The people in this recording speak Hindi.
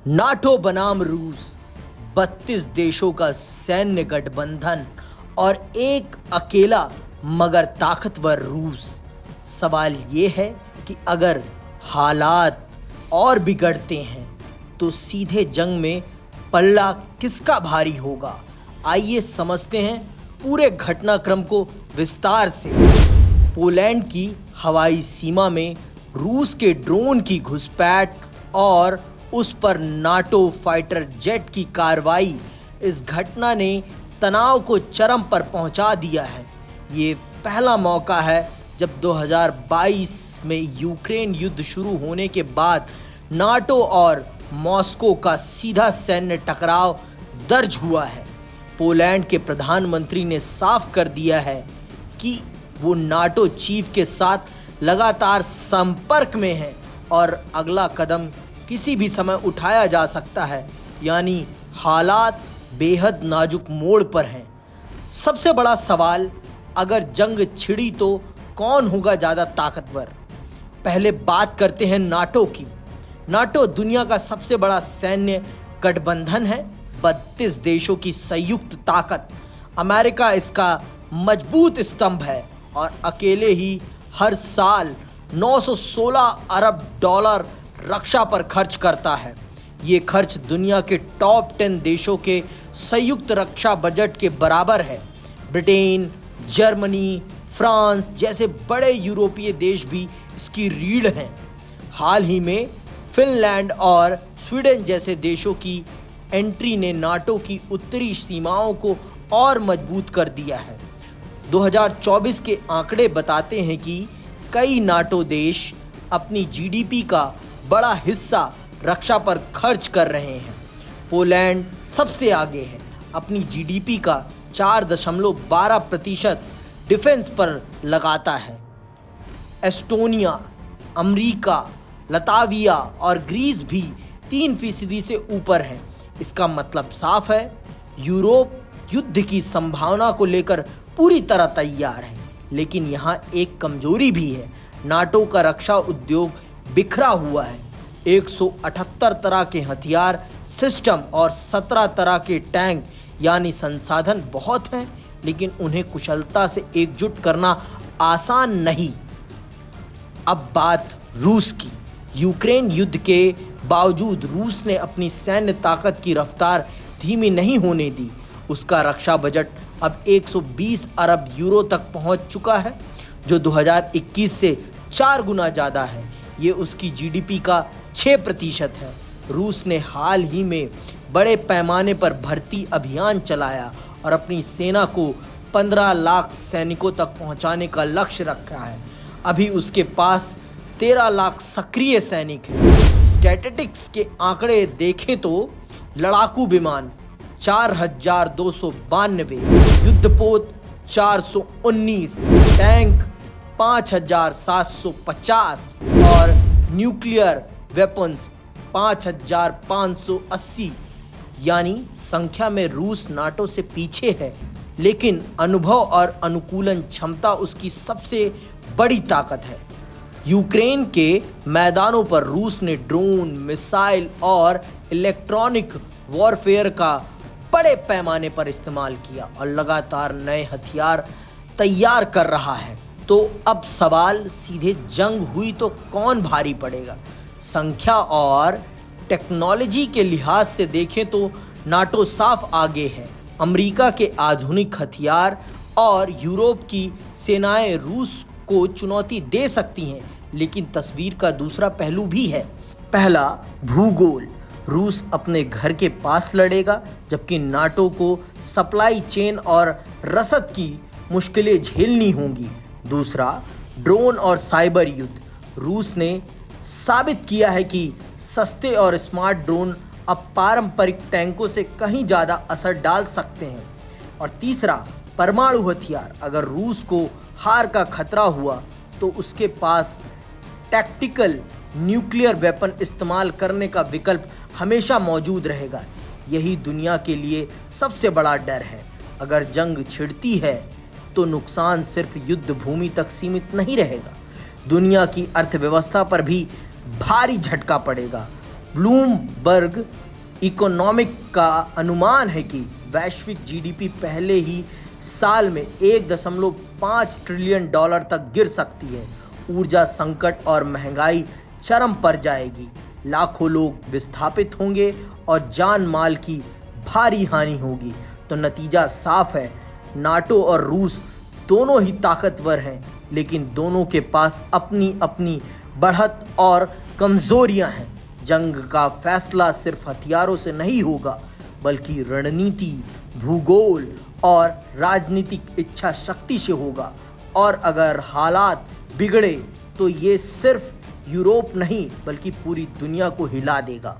नाटो बनाम रूस, 32 देशों का सैन्य गठबंधन और एक अकेला मगर ताकतवर रूस। सवाल ये है कि अगर हालात और बिगड़ते हैं तो सीधे जंग में पल्ला किसका भारी होगा। आइए समझते हैं पूरे घटनाक्रम को विस्तार से। पोलैंड की हवाई सीमा में रूस के ड्रोन की घुसपैठ और उस पर नाटो फाइटर जेट की कार्रवाई, इस घटना ने तनाव को चरम पर पहुंचा दिया है। ये पहला मौका है जब 2022 में यूक्रेन युद्ध शुरू होने के बाद नाटो और मॉस्को का सीधा सैन्य टकराव दर्ज हुआ है। पोलैंड के प्रधानमंत्री ने साफ कर दिया है कि वो नाटो चीफ के साथ लगातार संपर्क में है और अगला कदम किसी भी समय उठाया जा सकता है, यानी हालात बेहद नाजुक मोड़ पर हैं। सबसे बड़ा सवाल, अगर जंग छिड़ी तो कौन होगा ज़्यादा ताकतवर। पहले बात करते हैं नाटो की। नाटो दुनिया का सबसे बड़ा सैन्य गठबंधन है, 32 देशों की संयुक्त ताकत। अमेरिका इसका मजबूत स्तंभ है और अकेले ही हर साल 916 अरब डॉलर रक्षा पर खर्च करता है। ये खर्च दुनिया के टॉप 10 देशों के संयुक्त रक्षा बजट के बराबर है। ब्रिटेन, जर्मनी, फ्रांस जैसे बड़े यूरोपीय देश भी इसकी रीढ़ हैं। हाल ही में फिनलैंड और स्वीडन जैसे देशों की एंट्री ने नाटो की उत्तरी सीमाओं को और मजबूत कर दिया है। 2024 के आंकड़े बताते हैं कि कई नाटो देश अपनी जीडीपी का बड़ा हिस्सा रक्षा पर खर्च कर रहे हैं। पोलैंड सबसे आगे है, अपनी जीडीपी का 4.12% डिफेंस पर लगाता है। एस्टोनिया, अमेरिका, लताविया और ग्रीस भी 3% से ऊपर हैं। इसका मतलब साफ है, यूरोप युद्ध की संभावना को लेकर पूरी तरह तैयार है। लेकिन यहाँ एक कमजोरी भी है, नाटो का रक्षा उद्योग बिखरा हुआ है। 178 तरह के हथियार सिस्टम और 17 तरह के टैंक यानी संसाधन बहुत हैं, लेकिन उन्हें कुशलता से एकजुट करना आसान नहीं। अब बात रूस की। यूक्रेन युद्ध के बावजूद रूस ने अपनी सैन्य ताकत की रफ्तार धीमी नहीं होने दी। उसका रक्षा बजट अब 120 अरब यूरो तक पहुंच चुका है, जो 2021 से 4 गुना ज़्यादा है। ये उसकी जीडीपी का 6% है। रूस ने हाल ही में बड़े पैमाने पर भर्ती अभियान चलाया और अपनी सेना को 15 लाख सैनिकों तक पहुंचाने का लक्ष्य रखा है। अभी उसके पास 13 लाख सक्रिय सैनिक हैं। स्टैटिस्टिक्स के आंकड़े देखें तो लड़ाकू विमान 4292, युद्धपोत 419, टैंक 5750 और न्यूक्लियर वेपन्स 5580। यानी संख्या में रूस नाटो से पीछे है, लेकिन अनुभव और अनुकूलन क्षमता उसकी सबसे बड़ी ताकत है। यूक्रेन के मैदानों पर रूस ने ड्रोन, मिसाइल और इलेक्ट्रॉनिक वॉरफेयर का बड़े पैमाने पर इस्तेमाल किया और लगातार नए हथियार तैयार कर रहा है। तो अब सवाल सीधे, जंग हुई तो कौन भारी पड़ेगा। संख्या और टेक्नोलॉजी के लिहाज से देखें तो नाटो साफ आगे है। अमेरिका के आधुनिक हथियार और यूरोप की सेनाएं रूस को चुनौती दे सकती हैं, लेकिन तस्वीर का दूसरा पहलू भी है। पहला, भूगोल। रूस अपने घर के पास लड़ेगा, जबकि नाटो को सप्लाई चेन और रसद की मुश्किलें झेलनी होंगी। दूसरा, ड्रोन और साइबर युद्ध। रूस ने साबित किया है कि सस्ते और स्मार्ट ड्रोन अब पारंपरिक टैंकों से कहीं ज़्यादा असर डाल सकते हैं। और तीसरा, परमाणु हथियार। अगर रूस को हार का खतरा हुआ तो उसके पास टैक्टिकल न्यूक्लियर वेपन इस्तेमाल करने का विकल्प हमेशा मौजूद रहेगा। यही दुनिया के लिए सबसे बड़ा डर है। अगर जंग छिड़ती है तो नुकसान सिर्फ युद्ध भूमि तक सीमित नहीं रहेगा, दुनिया की अर्थव्यवस्था पर भी भारी झटका पड़ेगा। ब्लूमबर्ग इकोनॉमिक का अनुमान है कि वैश्विक जीडीपी पहले ही साल में 1.5 ट्रिलियन डॉलर तक गिर सकती है। ऊर्जा संकट और महंगाई चरम पर जाएगी। लाखों लोग विस्थापित होंगे और जान माल की भारी हानि होगी। तो नतीजा साफ है, नाटो और रूस दोनों ही ताकतवर हैं, लेकिन दोनों के पास अपनी अपनी बढ़त और कमजोरियां हैं। जंग का फैसला सिर्फ हथियारों से नहीं होगा, बल्कि रणनीति, भूगोल और राजनीतिक इच्छा शक्ति से होगा। और अगर हालात बिगड़े तो ये सिर्फ यूरोप नहीं बल्कि पूरी दुनिया को हिला देगा।